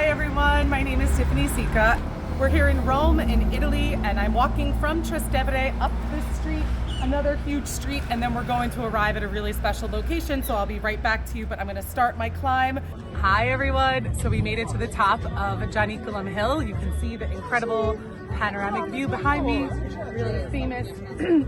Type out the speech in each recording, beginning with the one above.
Hi everyone, my name is Tiffany Sica. We're here in Rome in Italy and I'm walking from Trastevere up this street, another huge street, and then we're going to arrive at a really special location, so I'll be right back to you, but I'm gonna start my climb. Hi everyone, so we made it to the top of Gianiculum Hill. You can see the incredible panoramic view behind me, really famous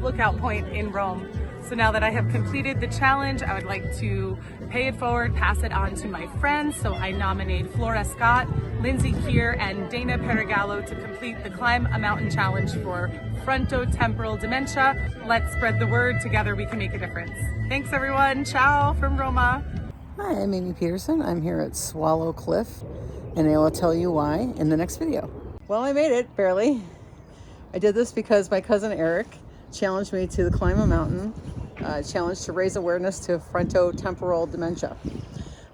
lookout point in Rome. So now that I have completed the challenge, I would like to pay it forward, pass it on to my friends. So I nominate Flora Scott, Lindsay Keir, and Dana Perigallo to complete the Climb a Mountain Challenge for Frontotemporal Dementia. Let's spread the word. Together we can make a difference. Thanks everyone. Ciao from Roma. Hi, I'm Amy Peterson. I'm here at Swallow Cliff, and I will tell you why in the next video. Well, I made it, barely. I did this because my cousin Eric challenged me to the Climb a Mountain challenge to raise awareness to frontotemporal dementia.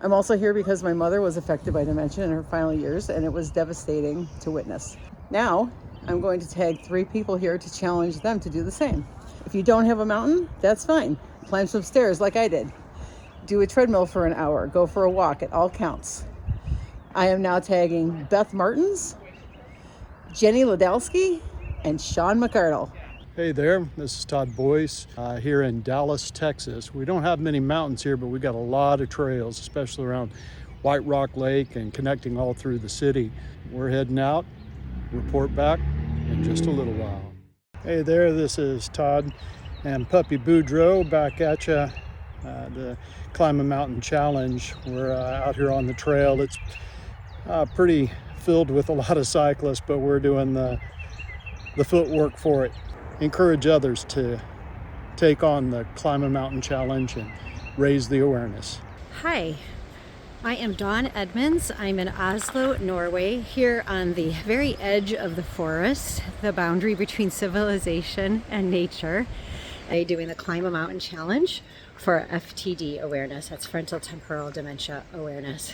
I'm also here because my mother was affected by dementia in her final years, and it was devastating to witness. Now, I'm going to tag 3 people here to challenge them to do the same. If you don't have a mountain, that's fine. Climb some stairs like I did. Do a treadmill for an hour. Go for a walk. It all counts. I am now tagging Beth Martins, Jenny Ladowski, and Sean McArdle. Hey there, this is Todd Boyce here in Dallas, Texas. We don't have many mountains here, but we got a lot of trails, especially around White Rock Lake and connecting all through the city. We're heading out, report back in just a little while. Hey there, this is Todd and Puppy Boudreaux back at you. The Climb a Mountain Challenge. We're out here on the trail. It's pretty filled with a lot of cyclists, but we're doing the footwork for it. Encourage others to take on the Climb a Mountain Challenge and raise the awareness. Hi, I am Dawn Edmonds. I'm in Oslo, Norway, here on the very edge of the forest, the boundary between civilization and nature. I'm doing the Climb a Mountain Challenge for FTD awareness. That's frontotemporal dementia awareness.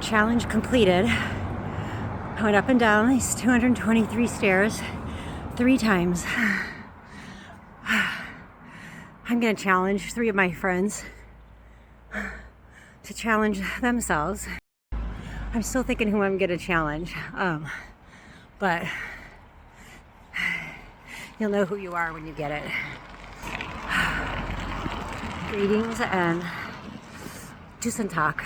Challenge completed. I went up and down these 223 stairs 3 times. I'm going to challenge 3 of my friends to challenge themselves. I'm still thinking who I'm going to challenge, but you'll know who you are when you get it. Greetings and tusen takk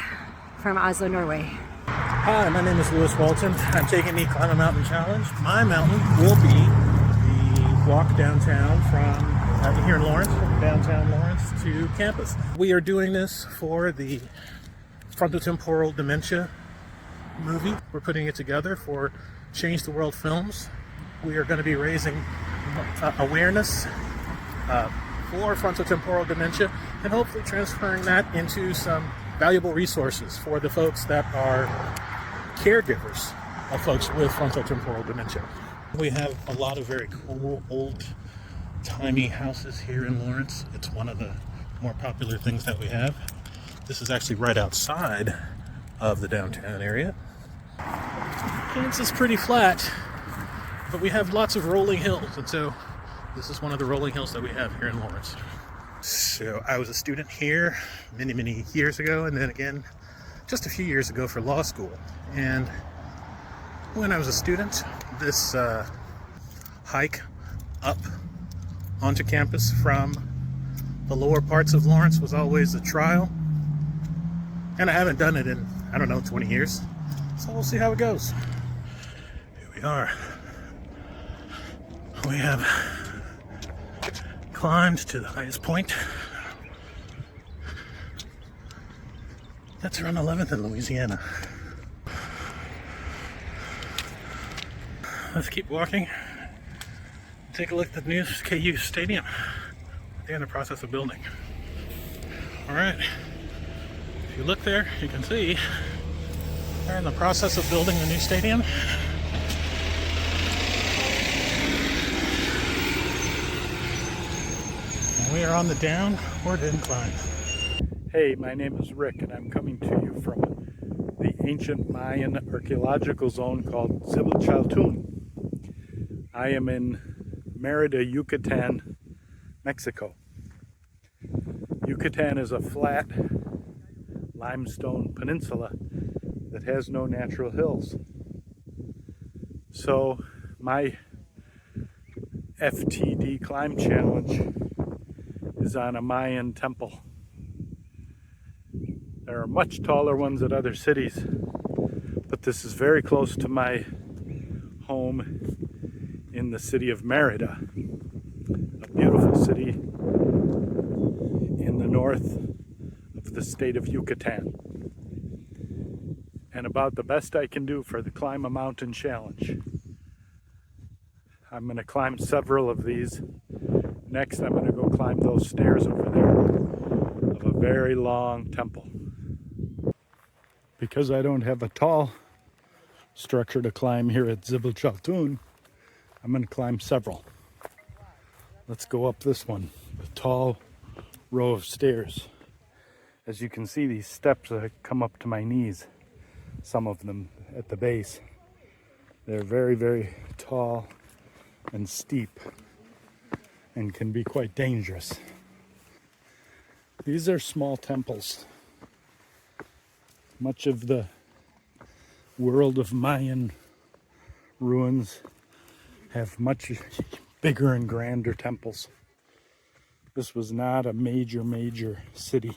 from Oslo, Norway. Hi, my name is Lewis Walton. I'm taking the Climb a Mountain Challenge. My mountain will be the walk downtown from here in Lawrence, from downtown Lawrence to campus. We are doing this for the Frontotemporal Dementia movie. We're putting it together for Change the World Films. We are going to be raising awareness for frontotemporal dementia and hopefully transferring that into some valuable resources for the folks that are caregivers of folks with frontotemporal dementia. We have a lot of very cool old-timey houses here in Lawrence. It's one of the more popular things that we have. This is actually right outside of the downtown area. It's pretty flat, but we have lots of rolling hills, and so this is one of the rolling hills that we have here in Lawrence. So I was a student here many years ago, and then again just a few years ago for law school. And when I was a student, this hike up onto campus from the lower parts of Lawrence was always a trial. And I haven't done it in, 20 years. So we'll see how it goes. Here we are. We have climbed to the highest point. That's around 11th in Louisiana. Let's keep walking. Take a look at the new KU Stadium. They're in the process of building. Alright. If you look there, you can see they're in the process of building the new stadium. And we are on the downward incline. Hey, my name is Rick, and I'm coming to you from the ancient Mayan archaeological zone called Zibilchaltun. I am in Merida, Yucatan, Mexico. Yucatan is a flat limestone peninsula that has no natural hills. So my FTD climb challenge is on a Mayan temple. There are much taller ones at other cities, but this is very close to my home in the city of Merida, a beautiful city in the north of the state of Yucatan. And about the best I can do for the Climb a Mountain Challenge. I'm going to climb several of these. Next, I'm going to go climb those stairs over there of a very long temple. Because I don't have a tall structure to climb here at Jebel Chaltun, I'm going to climb several. Let's go up this one, a tall row of stairs. As you can see, these steps come up to my knees, some of them at the base. They're very, very tall and steep and can be quite dangerous. These are small temples. Much of the world of Mayan ruins have much bigger and grander temples. This was not a major city.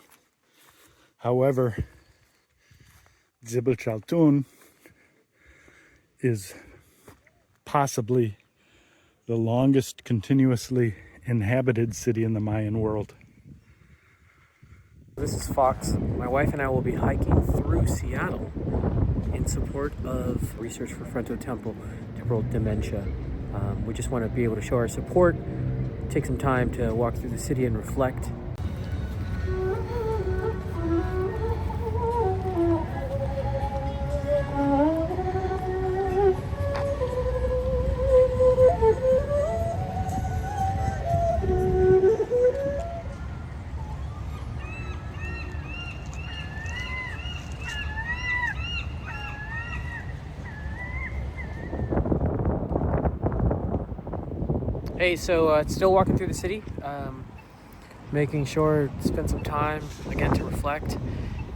However, Jebel Chaltun is possibly the longest continuously inhabited city in the Mayan world. This is Fox. My wife and I will be hiking through Seattle in support of research for Frontotemporal dementia. We just want to be able to show our support, take some time to walk through the city and reflect. Hey, so still walking through the city, making sure to spend some time again to reflect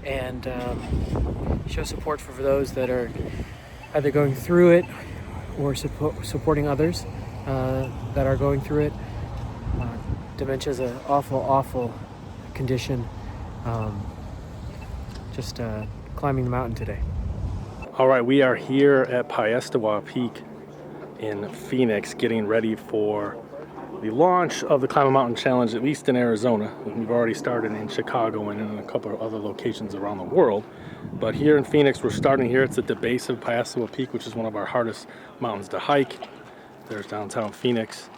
and show support for those that are either going through it or supporting others that are going through it. Dementia is an awful condition. Just climbing the mountain today. All right, we are here at Piestewa Peak in Phoenix, getting ready for the launch of the Climb a Mountain Challenge, at least in Arizona. We've already started in Chicago and in a couple of other locations around the world. But here in Phoenix, we're starting here. It's at the base of Piestewa Peak, which is one of our hardest mountains to hike. There's downtown Phoenix,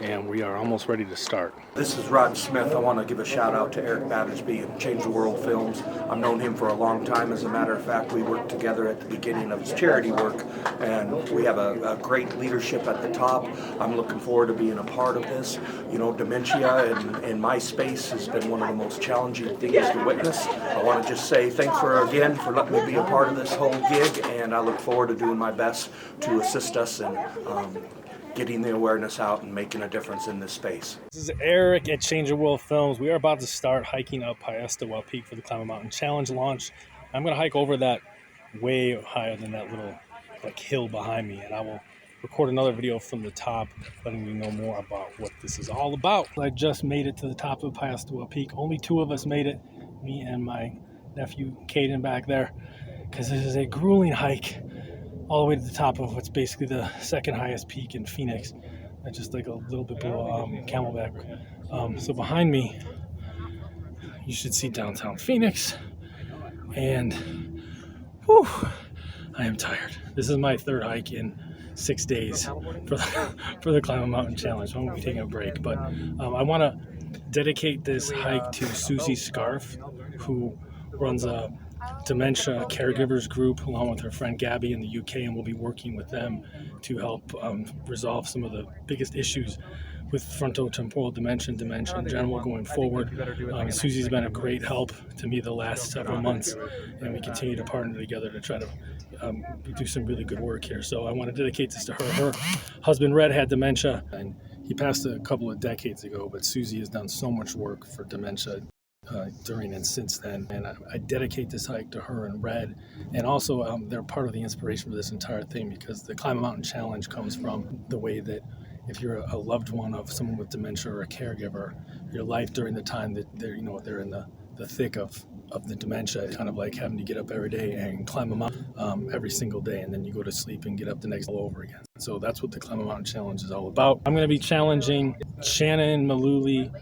and we are almost ready to start. This is Rod Smith. I want to give a shout out to Eric Battersby and Change the World Films. I've known him for a long time. As a matter of fact, we worked together at the beginning of his charity work, and we have a great leadership at the top. I'm looking forward to being a part of this. You know, dementia in my space has been one of the most challenging things to witness. I want to just say thanks for letting me be a part of this whole gig, and I look forward to doing my best to assist us in getting the awareness out and making a difference in this space. This is Eric at Change the World Films. We are about to start hiking up Piestewa Peak for the Climb a Mountain Challenge launch. I'm going to hike over that way higher than that little hill behind me, and I will record another video from the top letting you know more about what this is all about. I just made it to the top of Piestewa Peak. Only two of us made it, me and my nephew Caden back there, because this is a grueling hike all the way to the top of what's basically the second highest peak in Phoenix, just like a little bit below Camelback. So behind me, you should see downtown Phoenix, and whew, I am tired. This is my third hike in 6 days for the Climb a Mountain Challenge. So I'm going to be taking a break, but I want to dedicate this hike to Susie Scarf, who runs a dementia caregivers group along with her friend Gabby in the UK, and we'll be working with them to help resolve some of the biggest issues with frontotemporal dementia in general going forward. Susie's been a great help to me the last several months, and we continue to partner together to try to do some really good work here. So I want to dedicate this to her. Her husband Red had dementia, and he passed a couple of decades ago, but Susie has done so much work for dementia. during and since then. And I dedicate this hike to her in red. And also they're part of the inspiration for this entire thing, because the Climb a Mountain Challenge comes from the way that if you're a loved one of someone with dementia or a caregiver, your life during the time that they're in the thick of the dementia, it's kind of like having to get up every day and climb a mountain every single day, and then you go to sleep and get up the next all over again. So that's what the Climb a Mountain Challenge is all about. I'm going to be challenging Shannon Malooly,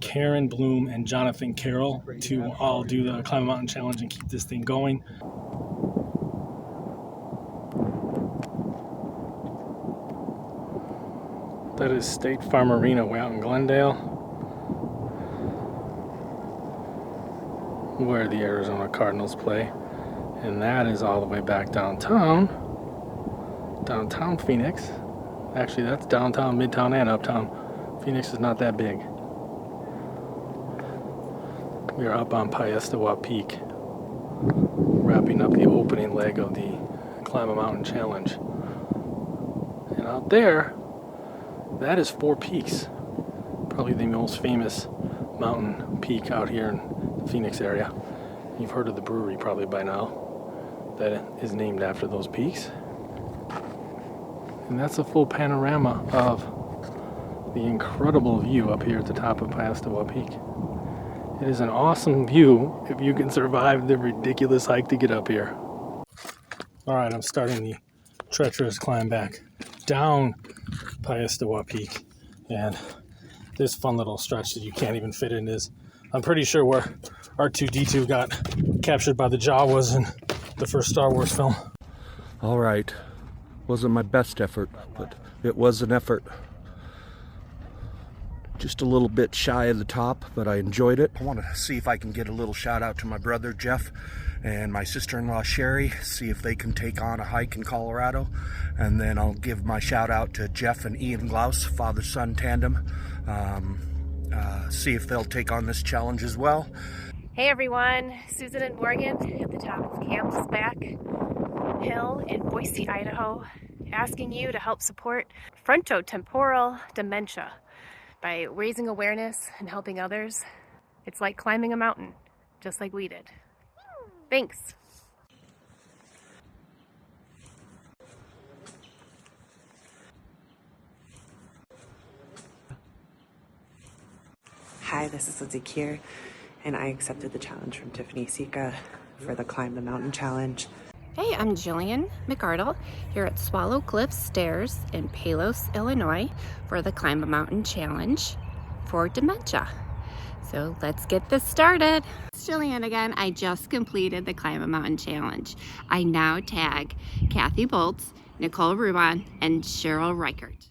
Karen Bloom, and Jonathan Carroll to all do the Climb a Mountain Challenge and keep this thing going. That is State Farm Arena way out in Glendale, where the Arizona Cardinals play. And that is all the way back downtown Phoenix. Actually, that's downtown, midtown, and uptown. Phoenix is not that big. We are up on Piestewa Peak, wrapping up the opening leg of the Climb a Mountain Challenge. And out there, that is Four Peaks, probably the most famous mountain peak out here in the Phoenix area. You've heard of the brewery probably by now that is named after those peaks. And that's a full panorama of the incredible view up here at the top of Piestewa Peak. It is an awesome view if you can survive the ridiculous hike to get up here. All right, I'm starting the treacherous climb back down Piestewa Peak, and this fun little stretch that you can't even fit in is, I'm pretty sure, where R2-D2 got captured by the Jawas in the first Star Wars film. All right. Wasn't my best effort, but it was an effort. Just a little bit shy of the top, but I enjoyed it. I want to see if I can get a little shout out to my brother Jeff and my sister-in-law Sherry, see if they can take on a hike in Colorado. And then I'll give my shout out to Jeff and Ian Glaus, father-son tandem. See if they'll take on this challenge as well. Hey everyone, Susan and Morgan at the top of Camelback Hill in Boise, Idaho, asking you to help support Frontotemporal Dementia by raising awareness and helping others. It's like climbing a mountain, just like we did. Thanks. Hi, this is Lindsay Kier, and I accepted the challenge from Tiffany Sika for the Climb the Mountain Challenge. Hey, I'm Jillian McArdle here at Swallow Cliff Stairs in Palos, Illinois for the Climb a Mountain Challenge for Dementia. So let's get this started. It's Jillian again. I just completed the Climb a Mountain Challenge. I now tag Kathy Boltz, Nicole Rubon, and Cheryl Reichert.